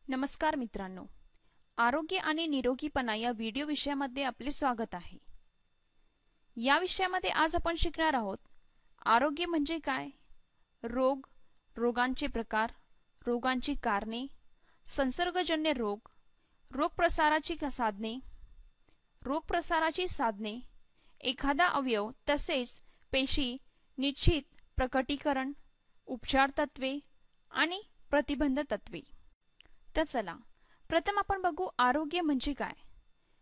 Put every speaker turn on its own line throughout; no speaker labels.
नमस्कार मित्रांनो, आरोग्य आणि निरोगीपणा या व्हिडिओ विषयामध्ये आपले स्वागत आहे. या विषयामध्ये आज आपण शिकणार आहोत आरोग्य म्हणजे काय, रोग, रोगांचे प्रकार, रोगांची कारणे, संसर्गजन्य रोग, रोगप्रसाराची साधने, एखादा अवयव तसेच पेशी निश्चित प्रकटीकरण, उपचार तत्वे आणि प्रतिबंध तत्वे. तर चला प्रथम आपण बघू आरोग्य म्हणजे काय.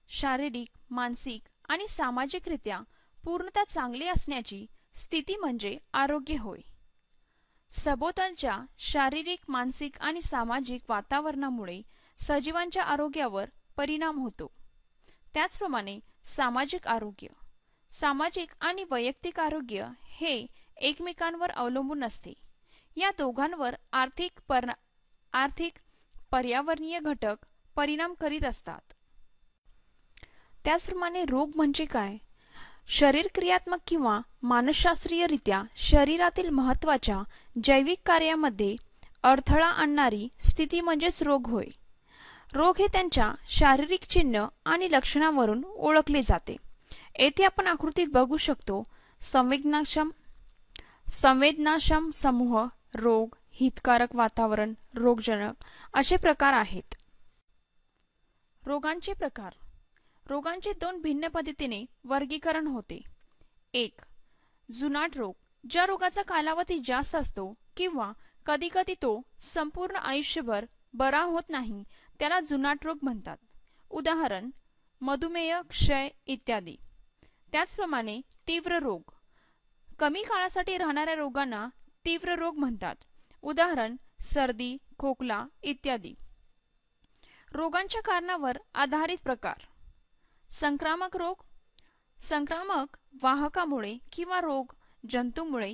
शारीरिक, मानसिक आणि सामाजिकरित्या पूर्णतः चांगले असण्याची स्थिती म्हणजे आरोग्य होय. सभोवतालच्या शारीरिक, मानसिक आणि सामाजिक वातावरणामुळे सजीवांच्या आरोग्यावर परिणाम होतो. त्याचप्रमाणे सामाजिक आणि वैयक्तिक आरोग्य हे एकमेकांवर अवलंबून असते. या दोघांवर आर्थिक पर्यावरणीय घटक परिणाम करीत असतात. त्याचप्रमाणे रोग म्हणजे काय, शरीर क्रियात्मक किंवा मानसशास्त्रीयरित्या शरीरातील महत्त्वाच्या जैविक कार्यामध्ये अडथळा आणणारी स्थिती म्हणजेच रोग होय. रोग हे त्यांच्या शारीरिक चिन्ह आणि लक्षणांवरून ओळखले जाते. येथे आपण आकृतीत बघू शकतो संवेदनाक्षम समूह, रोग, हितकारक वातावरण, रोगजनक असे प्रकार आहेत. रोगांचे प्रकार. रोगांचे दोन भिन्न पद्धतीने वर्गीकरण होते. 1. जुनाट रोग, ज्या रोगाचा कालावधी जास्त असतो किंवा कधीकधी तो संपूर्ण आयुष्यभर बरा होत नाही त्याला जुनाट रोग म्हणतात. उदाहरण मधुमेह, क्षय इत्यादी. त्याचप्रमाणे तीव्र रोग, कमी काळासाठी राहणाऱ्या रोगांना तीव्र रोग म्हणतात. उदाहरण सर्दी, खोकला इत्यादी. रोगांच्या कारणावर आधारित प्रकार. संक्रामक रोग, संक्रामक वाहकामुळे किंवा रोग जंतूमुळे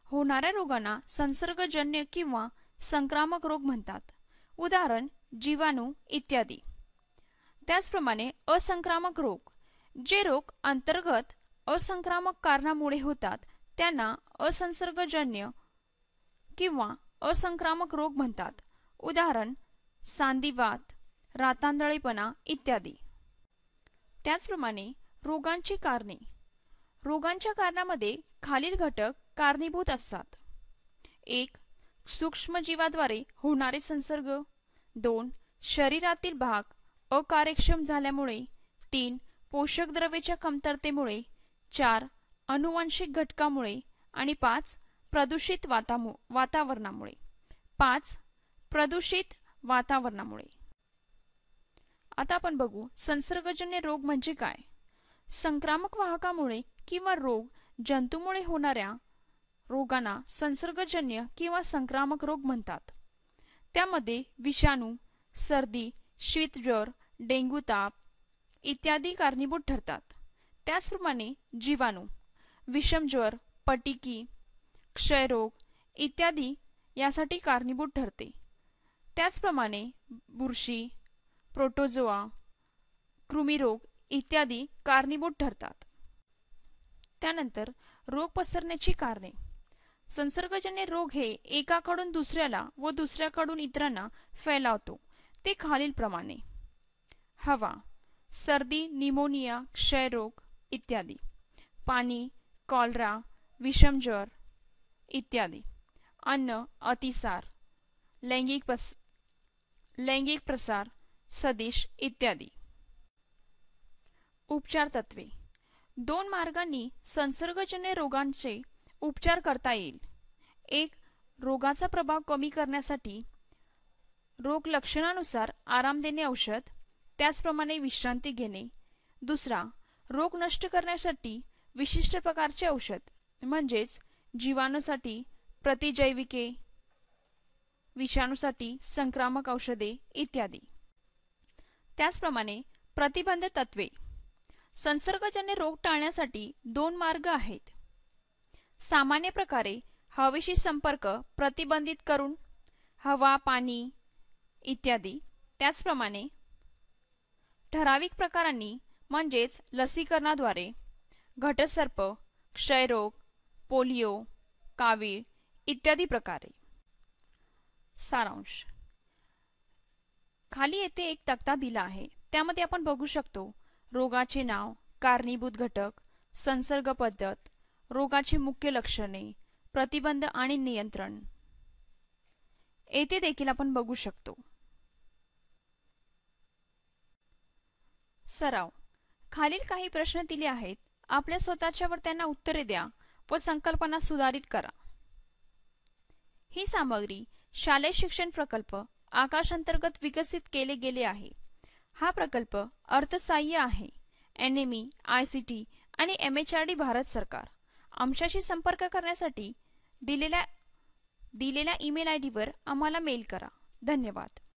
होणाऱ्या रोगांना संसर्गजन्य किंवा संक्रामक रोग म्हणतात. उदाहरण जीवाणू इत्यादी. त्याचप्रमाणे असंक्रामक रोग, जे रोग अंतर्गत असंक्रामक कारणामुळे होतात त्यांना असंसर्गजन्य किंवा असंक्रामक रोग म्हणतात. उदाहरण सांधिवात, रातांधळेपणा इत्यादी. त्याचप्रमाणे रोगांची कारणे. रोगांच्या कारणामध्ये खालील घटक कारणीभूत असतात. 1. सूक्ष्मजीवाद्वारे होणारे संसर्ग. 2. शरीरातील भाग अकार्यक्षम झाल्यामुळे. 3. पोषक द्रव्याच्या कमतरतेमुळे. 4. अनुवांशिक घटकामुळे. आणि 5. प्रदूषित वातावरणामुळे. आता आपण बघू संसर्गजन्य रोग म्हणजे काय. संक्रामक वाहकामुळे किंवा रोग जंतूमुळे होणाऱ्या रोगांना संसर्गजन्य किंवा संक्रामक रोग म्हणतात. त्यामध्ये विषाणू, सर्दी, शीतज्वर, डेंग्यू ताप इत्यादी कारणीभूत ठरतात. त्याचप्रमाणे जीवाणू, विषमज्वर, पटिकी, क्षयरोग इत्यादी यासाठी कारणीभूत ठरते. त्याचप्रमाणे बुरशी, प्रोटोझोआ, कृमिरोग इत्यादी कारणीभूत ठरतात. त्यानंतर रोग पसरण्याची कारणे. संसर्गजन्य रोग हे एकाकडून दुसऱ्याला व दुसऱ्याकडून इतरांना फैलावतो. ते खालीलप्रमाणे. हवा, सर्दी, निमोनिया, क्षयरोग इत्यादी. पाणी, कॉलरा, विषमज्वर इत्यादी. अन्न, अतिसार, लैंगिक प्रसार, सदिश इत्यादी. उपचार तत्वे. 2 मार्गांनी संसर्गजन्य रोगांचे उपचार करता येईल. 1. रोगाचा प्रभाव कमी करण्यासाठी रोग लक्षणानुसार आराम देणे औषध, त्याचप्रमाणे विश्रांती घेणे. 2. रोग नष्ट करण्यासाठी विशिष्ट प्रकारचे औषध म्हणजेच जीवाणूसाठी प्रतिजैविके, विषाणूसाठी संक्रामक औषधे इत्यादी. त्याचप्रमाणे प्रतिबंध तत्वे. संसर्गजन्य रोग टाळण्यासाठी 2 मार्ग आहेत. सामान्य प्रकारे हवेशी संपर्क प्रतिबंधित करून, हवा, पाणी इत्यादी. त्याचप्रमाणे ठराविक प्रकारांनी म्हणजेच लसीकरणाद्वारे घटसर्प, क्षयरोग, पोलिओ, कावीळ इत्यादी प्रकारे. सारांश. खाली येथे एक तक्ता दिला आहे. त्यामध्ये आपण बघू शकतो रोगाचे नाव, कारणीभूत घटक, संसर्ग पद्धत, रोगाची मुख्य लक्षणे, प्रतिबंध आणि नियंत्रण. येथे देखील आपण बघू शकतो. सराव. खालील काही प्रश्न दिले आहेत. आपल्या स्वतःच्यावर त्यांना उत्तरे द्या व संकल्पना सुधारित करा. ही सामग्री शालेय शिक्षण प्रकल्प आकाश अंतर्गत विकसित केले गेले आहे. हा प्रकल्प अर्थसहाय्य आहे NME, ICT आणि MHRD भारत सरकार. आमच्याशी संपर्क करण्यासाठी दिलेल्या ईमेल ID वर आम्हाला मेल करा. धन्यवाद.